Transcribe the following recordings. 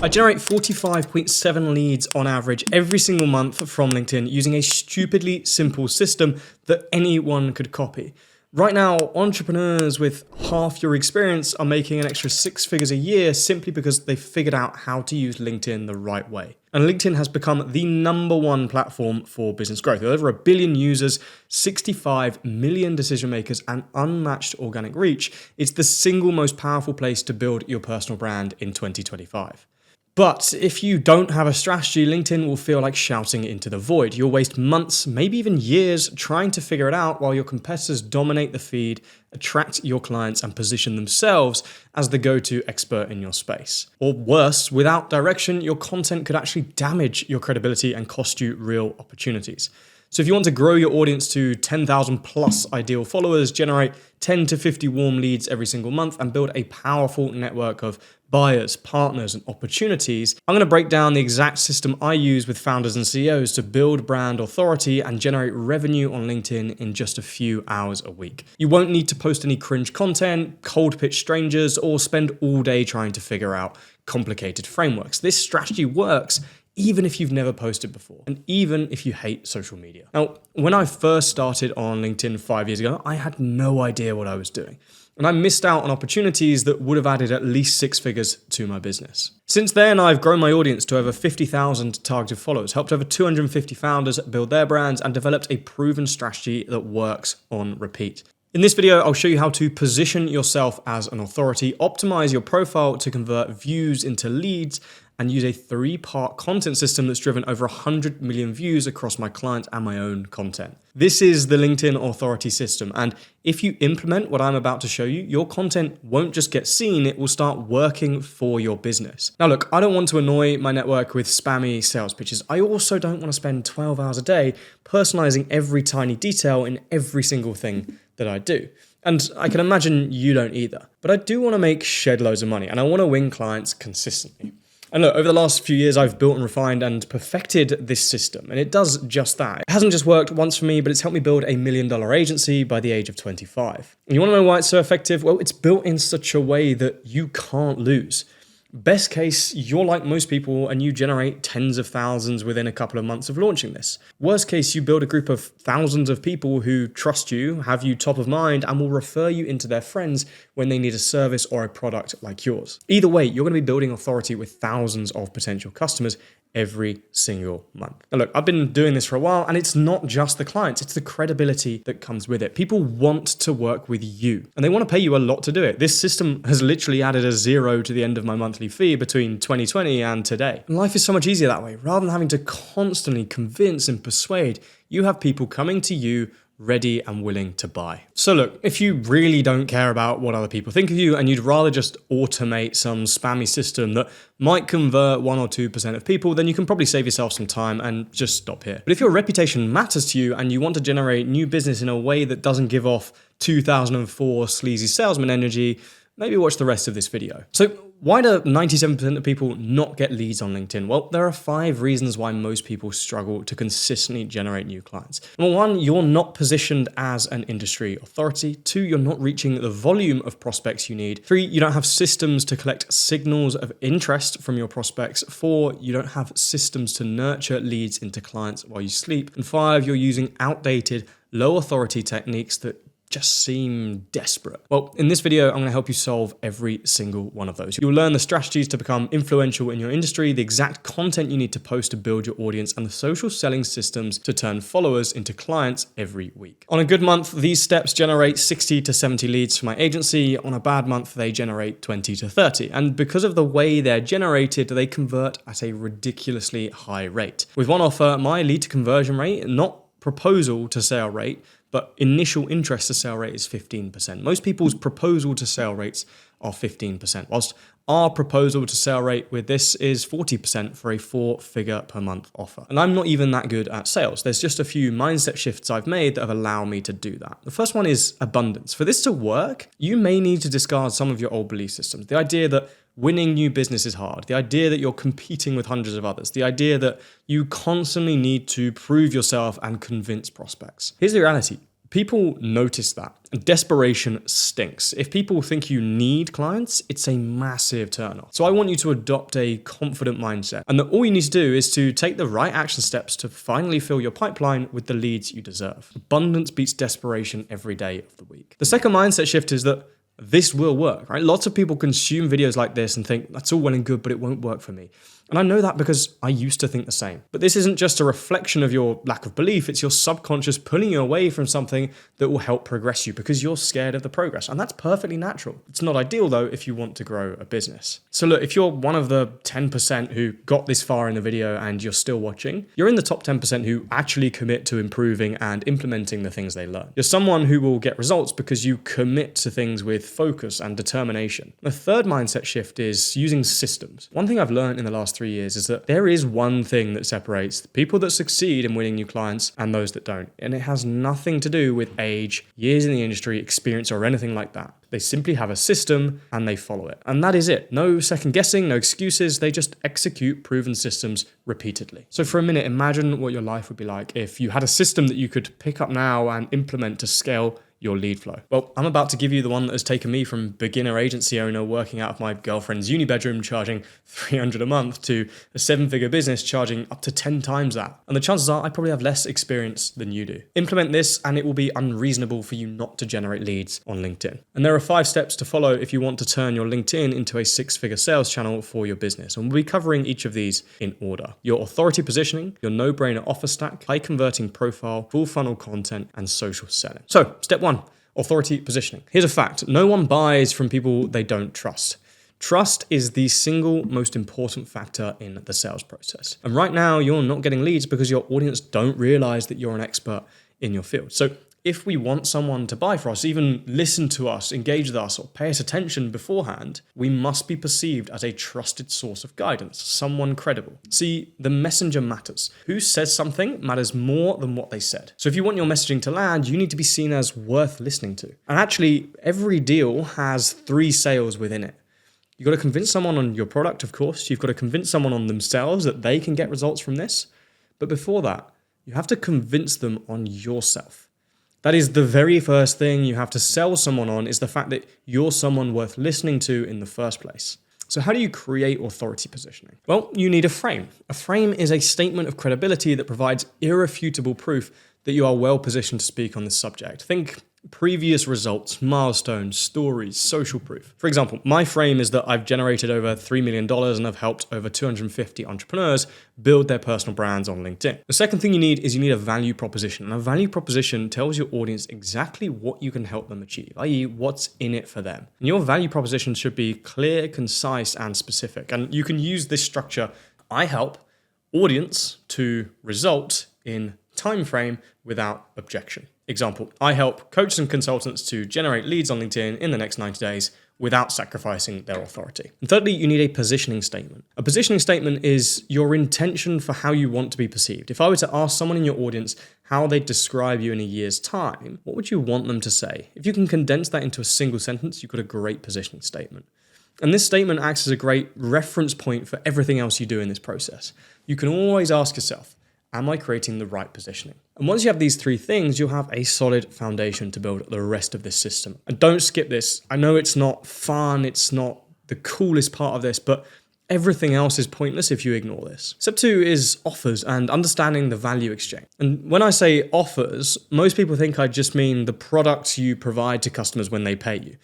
I generate 45.7 leads on average every single month from LinkedIn using a stupidly simple system that anyone could copy. Right now, entrepreneurs with half your experience are making an extra 6 figures a year simply because they figured out how to use LinkedIn the right way. And LinkedIn has become the #1 platform for business growth. With over 1 billion users, 65 million decision makers, and unmatched organic reach, it's the single most powerful place to build your personal brand in 2025. But if you don't have a strategy, LinkedIn will feel like shouting into the void. You'll waste months, maybe even years, trying to figure it out while your competitors dominate the feed, attract your clients, and position themselves as the go-to expert in your space. Or worse, without direction, your content could actually damage your credibility and cost you real opportunities. So if you want to grow your audience to 10,000 plus ideal followers, generate 10 to 50 warm leads every single month, and build a powerful network of buyers, partners, and opportunities, I'm going to break down the exact system I use with founders and CEOs to build brand authority and generate revenue on LinkedIn in just a few hours a week. You won't need to post any cringe content, cold pitch strangers, or spend all day trying to figure out complicated frameworks. This strategy works even if you've never posted before, and even if you hate social media. Now, when I first started on LinkedIn 5 years ago, I had no idea what I was doing, and I missed out on opportunities that would have added at least 6 figures to my business. Since then, I've grown my audience to over 50,000 targeted followers, helped over 250 founders build their brands, and developed a proven strategy that works on repeat. In this video, I'll show you how to position yourself as an authority, optimize your profile to convert views into leads, and use a 3-part content system that's driven over 100 million views across my clients and my own content. This is the LinkedIn authority system, and if you implement what I'm about to show you, your content won't just get seen, it will start working for your business. Now look, I don't want to annoy my network with spammy sales pitches. I also don't want to spend 12 hours a day personalizing every tiny detail in every single thing that I do. And I can imagine you don't either. But I do want to make shed loads of money, and I want to win clients consistently. And look, over the last few years, I've built and refined and perfected this system, and it does just that. It hasn't just worked once for me, but it's helped me build a $1 million agency by the age of 25. And you want to know why it's so effective? Well, it's built in such a way that you can't lose. Best case, you're like most people and you generate tens of thousands within a couple of months of launching this. Worst case, you build a group of thousands of people who trust you, have you top of mind, and will refer you into their friends when they need a service or a product like yours. Either way, you're going to be building authority with thousands of potential customers every single month. Now look, I've been doing this for a while, and it's not just the clients, it's the credibility that comes with it. People want to work with you, and they want to pay you a lot to do it. This system has literally added a 0 to the end of my monthly fee between 2020 and today. And life is so much easier that way. Rather than having to constantly convince and persuade, you have people coming to you ready and willing to buy. So look, if you really don't care about what other people think of you and you'd rather just automate some spammy system that might convert 1 or 2% of people, then you can probably save yourself some time and just stop here. But if your reputation matters to you and you want to generate new business in a way that doesn't give off 2004 sleazy salesman energy, maybe watch the rest of this video. So why do 97% of people not get leads on LinkedIn? Well, there are 5 reasons why most people struggle to consistently generate new clients. Number 1, you're not positioned as an industry authority. 2, you're not reaching the volume of prospects you need. 3, you don't have systems to collect signals of interest from your prospects. 4, you don't have systems to nurture leads into clients while you sleep. And 5, you're using outdated, low authority techniques that just seem desperate. Well, in this video, I'm going to help you solve every single one of those. You'll learn the strategies to become influential in your industry, the exact content you need to post to build your audience, and the social selling systems to turn followers into clients every week. On a good month, these steps generate 60 to 70 leads for my agency. On a bad month, they generate 20 to 30. And because of the way they're generated, they convert at a ridiculously high rate. With one offer, my lead to conversion rate, not proposal to sale rate, but initial interest to sale rate is 15%. Most people's proposal to sale rates are 15%, whilst our proposal to sale rate with this is 40% for a 4-figure per month offer. And I'm not even that good at sales. There's just a few mindset shifts I've made that have allowed me to do that. The first one is abundance. For this to work, you may need to discard some of your old belief systems. The idea that winning new business is hard. The idea that you're competing with hundreds of others. The idea that you constantly need to prove yourself and convince prospects. Here's the reality. People notice that. Desperation stinks. If people think you need clients, it's a massive turn-off. So I want you to adopt a confident mindset, and that all you need to do is to take the right action steps to finally fill your pipeline with the leads you deserve. Abundance beats desperation every day of the week. The second mindset shift is that this will work, right? Lots of people consume videos like this and think that's all well and good, but it won't work for me. And I know that because I used to think the same. But this isn't just a reflection of your lack of belief, it's your subconscious pulling you away from something that will help progress you because you're scared of the progress. And that's perfectly natural. It's not ideal though if you want to grow a business. So look, if you're one of the 10% who got this far in the video and you're still watching, you're in the top 10% who actually commit to improving and implementing the things they learn. You're someone who will get results because you commit to things with focus and determination. The third mindset shift is using systems. One thing I've learned in the last 3 years is that there is one thing that separates the people that succeed in winning new clients and those that don't. And it has nothing to do with age, years in the industry, experience, or anything like that. They simply have a system and they follow it. And that is it. No second guessing, no excuses. They just execute proven systems repeatedly. So for a minute, imagine what your life would be like if you had a system that you could pick up now and implement to scale your lead flow. Well, I'm about to give you the one that has taken me from beginner agency owner working out of my girlfriend's uni bedroom charging $300 a month to a 7-figure business charging up to 10 times that. And the chances are I probably have less experience than you do. Implement this and it will be unreasonable for you not to generate leads on LinkedIn. And there are 5 steps to follow if you want to turn your LinkedIn into a 6-figure sales channel for your business. And we'll be covering each of these in order. Your authority positioning, your no-brainer offer stack, high converting profile, full funnel content, and social selling. So step 1. Authority positioning. Here's a fact. No one buys from people they don't trust. Trust is the single most important factor in the sales process. And right now, you're not getting leads because your audience don't realize that you're an expert in your field. So if we want someone to buy for us, even listen to us, engage with us, or pay us attention beforehand, we must be perceived as a trusted source of guidance, someone credible. See, the messenger matters. Who says something matters more than what they said. So if you want your messaging to land, you need to be seen as worth listening to. And actually, every deal has 3 sales within it. You've got to convince someone on your product, of course. You've got to convince someone on themselves that they can get results from this. But before that, you have to convince them on yourself. That is the very first thing you have to sell someone on, is the fact that you're someone worth listening to in the first place. So how do you create authority positioning? Well, you need a frame. A frame is a statement of credibility that provides irrefutable proof that you are well positioned to speak on this subject. Think previous results, milestones, stories, social proof. For example, my frame is that I've generated over $3 million and I've helped over 250 entrepreneurs build their personal brands on LinkedIn. The second thing you need is you need a value proposition. And a value proposition tells your audience exactly what you can help them achieve, i.e. what's in it for them. And your value proposition should be clear, concise, and specific. And you can use this structure. I help audience to result in time frame without objection. Example, I help coaches and consultants to generate leads on LinkedIn in the next 90 days without sacrificing their authority. And thirdly, you need a positioning statement. A positioning statement is your intention for how you want to be perceived. If I were to ask someone in your audience how they'd describe you in a year's time, what would you want them to say? If you can condense that into a single sentence, you've got a great positioning statement. And this statement acts as a great reference point for everything else you do in this process. You can always ask yourself, am I creating the right positioning? And once you have these 3 things, you'll have a solid foundation to build the rest of this system. And don't skip this. I know it's not fun, it's not the coolest part of this, but everything else is pointless if you ignore this. Step 2 is offers and understanding the value exchange. And when I say offers, most people think I just mean the products you provide to customers when they pay you.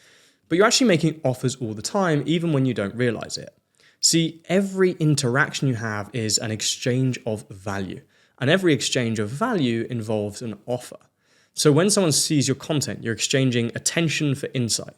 But you're actually making offers all the time, even when you don't realize it. See, every interaction you have is an exchange of value. And every exchange of value involves an offer. So when someone sees your content, you're exchanging attention for insight.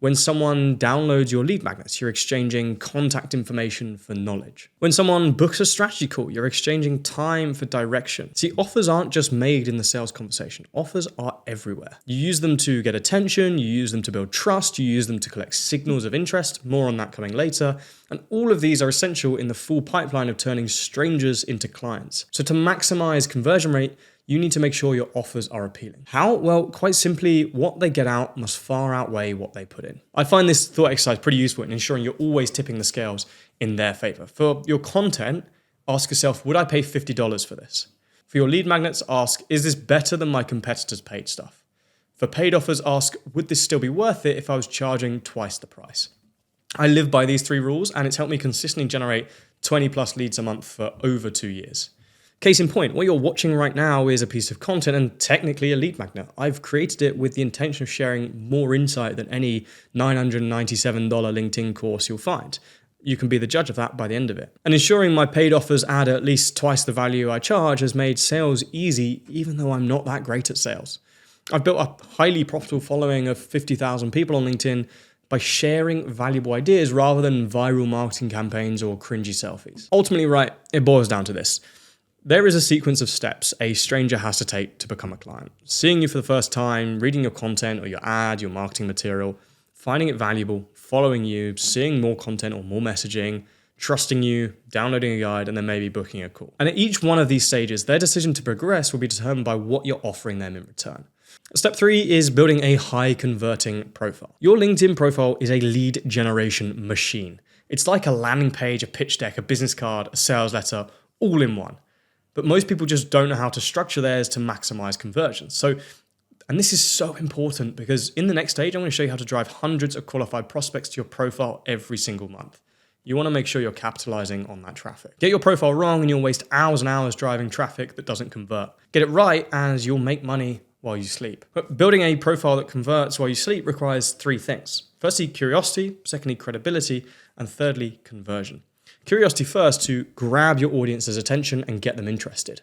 When someone downloads your lead magnets, you're exchanging contact information for knowledge. When someone books a strategy call, you're exchanging time for direction. See, offers aren't just made in the sales conversation. Offers are everywhere. You use them to get attention, you use them to build trust, you use them to collect signals of interest, more on that coming later. And all of these are essential in the full pipeline of turning strangers into clients. So to maximize conversion rate, you need to make sure your offers are appealing. How? Well, quite simply, what they get out must far outweigh what they put in. I find this thought exercise pretty useful in ensuring you're always tipping the scales in their favor. For your content, ask yourself, would I pay $50 for this? For your lead magnets, ask, is this better than my competitors' paid stuff? For paid offers, ask, would this still be worth it if I was charging twice the price? I live by these 3 rules, and it's helped me consistently generate 20 plus leads a month for over 2 years. Case in point, what you're watching right now is a piece of content and technically a lead magnet. I've created it with the intention of sharing more insight than any $997 LinkedIn course you'll find. You can be the judge of that by the end of it. And ensuring my paid offers add at least twice the value I charge has made sales easy, even though I'm not that great at sales. I've built a highly profitable following of 50,000 people on LinkedIn by sharing valuable ideas rather than viral marketing campaigns or cringy selfies. Ultimately, right, it boils down to this. There is a sequence of steps a stranger has to take to become a client. Seeing you for the first time, reading your content or your ad, your marketing material, finding it valuable, following you, seeing more content or more messaging, trusting you, downloading a guide, and then maybe booking a call. And at each one of these stages, their decision to progress will be determined by what you're offering them in return. Step 3 is building a high converting profile. Your LinkedIn profile is a lead generation machine. It's like a landing page, a pitch deck, a business card, a sales letter, all in one. But most people just don't know how to structure theirs to maximize conversions. And this is so important because in the next stage, I'm going to show you how to drive hundreds of qualified prospects to your profile every single month. You want to make sure you're capitalizing on that traffic. Get your profile wrong and you'll waste hours and hours driving traffic that doesn't convert. Get it right as you'll make money while you sleep. But building a profile that converts while you sleep requires 3 things. Firstly, curiosity, secondly, credibility, and thirdly, conversion. Curiosity first to grab your audience's attention and get them interested.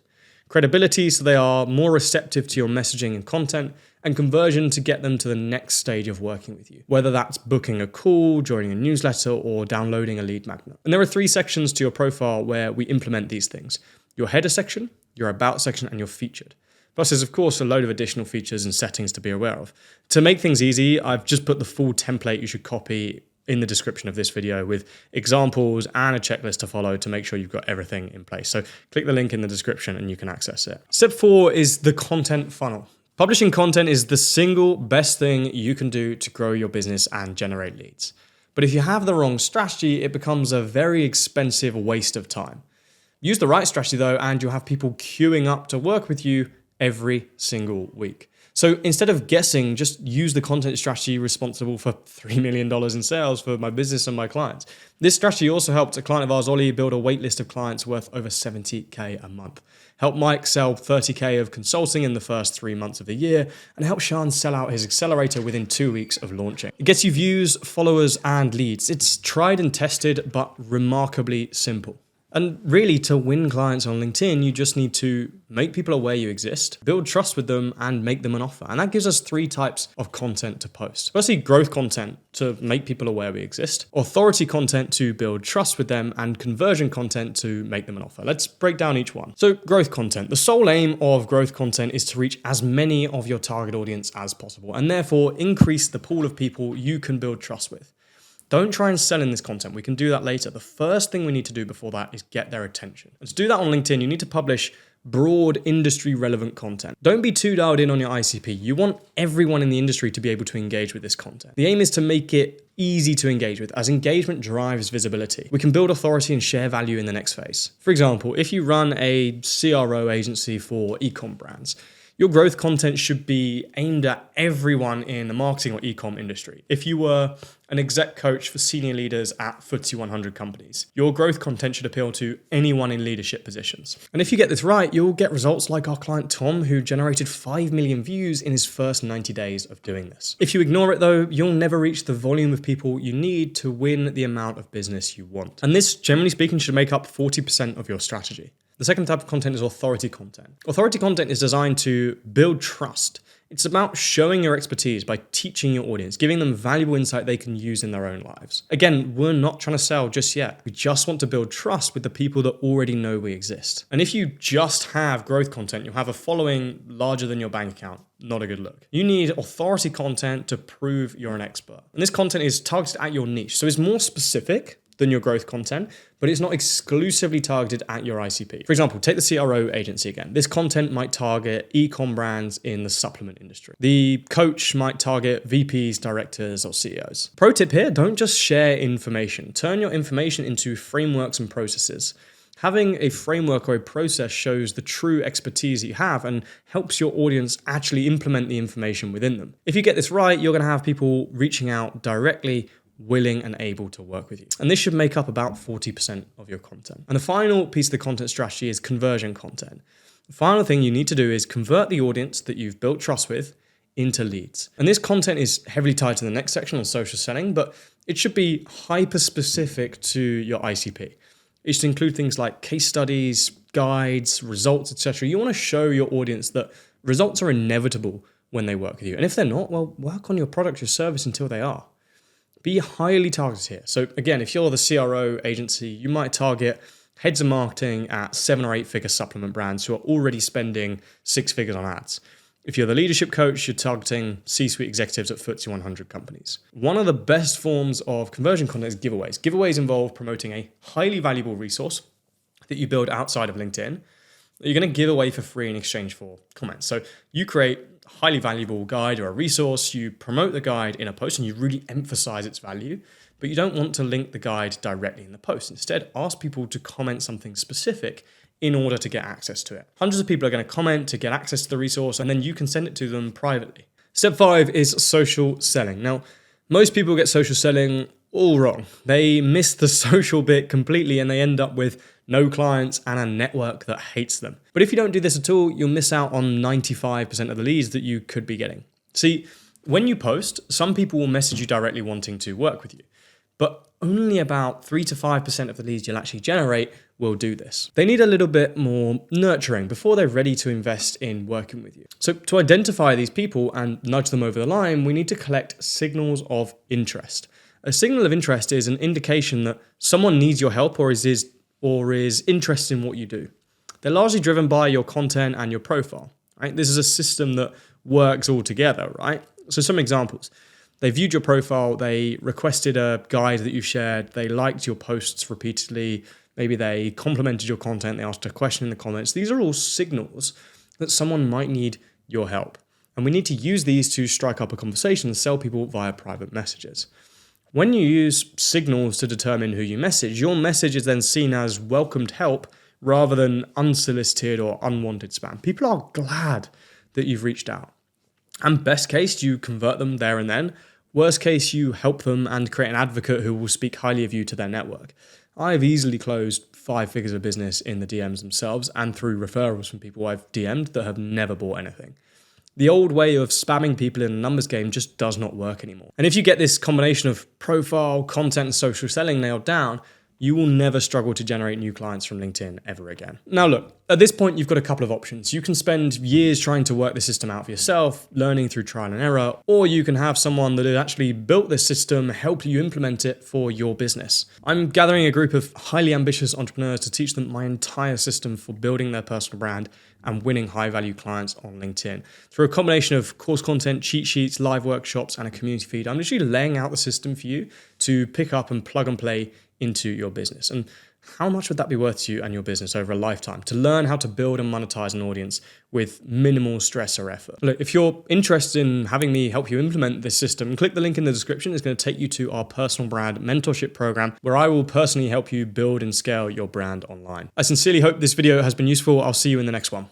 Credibility so they are more receptive to your messaging and content, and conversion to get them to the next stage of working with you, whether that's booking a call, joining a newsletter, or downloading a lead magnet. And there are 3 sections to your profile where we implement these things. Your header section, your about section, and your featured. Plus there's of course a load of additional features and settings to be aware of. To make things easy, I've just put the full template you should copy in the description of this video with examples and a checklist to follow to make sure you've got everything in place. So click the link in the description and you can access it. Step 4 is the content funnel. Publishing content is the single best thing you can do to grow your business and generate leads. But if you have the wrong strategy, it becomes a very expensive waste of time. Use the right strategy though, and you'll have people queuing up to work with you every single week. So instead of guessing, just use the content strategy responsible for $3 million in sales for my business and my clients. This strategy also helped a client of ours, Ollie, build a wait list of clients worth over $70K a month. Helped Mike sell $30K of consulting in the first 3 months of the year, and helped Sean sell out his accelerator within 2 weeks of launching. It gets you views, followers, and leads. It's tried and tested, but remarkably simple. And really, to win clients on LinkedIn, you just need to make people aware you exist, build trust with them, and make them an offer. And that gives us 3 types of content to post. Firstly, growth content to make people aware we exist, authority content to build trust with them, and conversion content to make them an offer. Let's break down each one. So growth content. The sole aim of growth content is to reach as many of your target audience as possible, and therefore increase the pool of people you can build trust with. Don't try and sell in this content. We can do that later. The first thing we need to do before that is get their attention. And to do that on LinkedIn, you need to publish broad industry relevant content. Don't be too dialed in on your ICP. You want everyone in the industry to be able to engage with this content. The aim is to make it easy to engage with, as engagement drives visibility. We can build authority and share value in the next phase. For example, if you run a CRO agency for e-com brands, your growth content should be aimed at everyone in the marketing or e-com industry. If you were an exec coach for senior leaders at FTSE 100 companies, your growth content should appeal to anyone in leadership positions. And if you get this right, you'll get results like our client Tom, who generated 5 million views in his first 90 days of doing this. If you ignore it though, you'll never reach the volume of people you need to win the amount of business you want. And this, generally speaking, should make up 40% of your strategy. The second type of content is authority content. Authority content is designed to build trust. It's about showing your expertise by teaching your audience, giving them valuable insight they can use in their own lives. Again, we're not trying to sell just yet. We just want to build trust with the people that already know we exist. And if you just have growth content, you'll have a following larger than your bank account. Not a good look. You need authority content to prove you're an expert. And this content is targeted at your niche. So it's more specific than your growth content, but it's not exclusively targeted at your ICP. For example, take the CRO agency again. This content might target e-com brands in the supplement industry. The coach might target VPs, directors, or CEOs. Pro tip here, don't just share information. Turn your information into frameworks and processes. Having a framework or a process shows the true expertise that you have and helps your audience actually implement the information within them. If you get this right, you're going to have people reaching out directly, willing and able to work with you. And this should make up about 40% of your content. And the final piece of the content strategy is conversion content. The final thing you need to do is convert the audience that you've built trust with into leads. And this content is heavily tied to the next section on social selling, but it should be hyper specific to your ICP. It should include things like case studies, guides, results, etc. You want to show your audience that results are inevitable when they work with you. And if they're not, well, work on your product or service until they are. Be highly targeted here. So again, if you're the CRO agency, you might target heads of marketing at 7 or 8 figure supplement brands who are already spending 6 figures on ads. If you're the leadership coach, you're targeting C-suite executives at FTSE 100 companies. One of the best forms of conversion content is giveaways. Giveaways involve promoting a highly valuable resource that you build outside of LinkedIn that you're going to give away for free in exchange for comments. So you create a highly valuable guide or a resource, you promote the guide in a post and you really emphasize its value, but you don't want to link the guide directly in the post. Instead, ask people to comment something specific in order to get access to it. Hundreds of people are going to comment to get access to the resource, and then you can send it to them privately. Step 5 is social selling. Now, most people get social selling all wrong. They miss the social bit completely and they end up with no clients and a network that hates them. But if you don't do this at all, you'll miss out on 95% of the leads that you could be getting. See, when you post, some people will message you directly wanting to work with you, but only about 3 to 5% of the leads you'll actually generate will do this. They need a little bit more nurturing before they're ready to invest in working with you. So to identify these people and nudge them over the line, we need to collect signals of interest. A signal of interest is an indication that someone needs your help or is interested in what you do. They're largely driven by your content and your profile, right? This is a system that works all together, right? So some examples. They viewed your profile, they requested a guide that you shared, they liked your posts repeatedly, maybe they complimented your content, they asked a question in the comments. These are all signals that someone might need your help. And we need to use these to strike up a conversation and sell people via private messages. When you use signals to determine who you message, your message is then seen as welcomed help rather than unsolicited or unwanted spam. People are glad that you've reached out. And best case, you convert them there and then. Worst case, you help them and create an advocate who will speak highly of you to their network. I've easily closed 5 figures of business in the DMs themselves and through referrals from people I've DM'd that have never bought anything. The old way of spamming people in a numbers game just does not work anymore. And if you get this combination of profile, content, and social selling nailed down, you will never struggle to generate new clients from LinkedIn ever again. Now look, at this point, you've got a couple of options. You can spend years trying to work the system out for yourself, learning through trial and error, or you can have someone that has actually built this system help you implement it for your business. I'm gathering a group of highly ambitious entrepreneurs to teach them my entire system for building their personal brand and winning high-value clients on LinkedIn. Through a combination of course content, cheat sheets, live workshops, and a community feed, I'm literally laying out the system for you to pick up and plug and play into your business. And how much would that be worth to you and your business over a lifetime to learn how to build and monetize an audience with minimal stress or effort? Look, if you're interested in having me help you implement this system, click the link in the description. It's going to take you to our personal brand mentorship program where I will personally help you build and scale your brand online. I sincerely hope this video has been useful. I'll see you in the next one.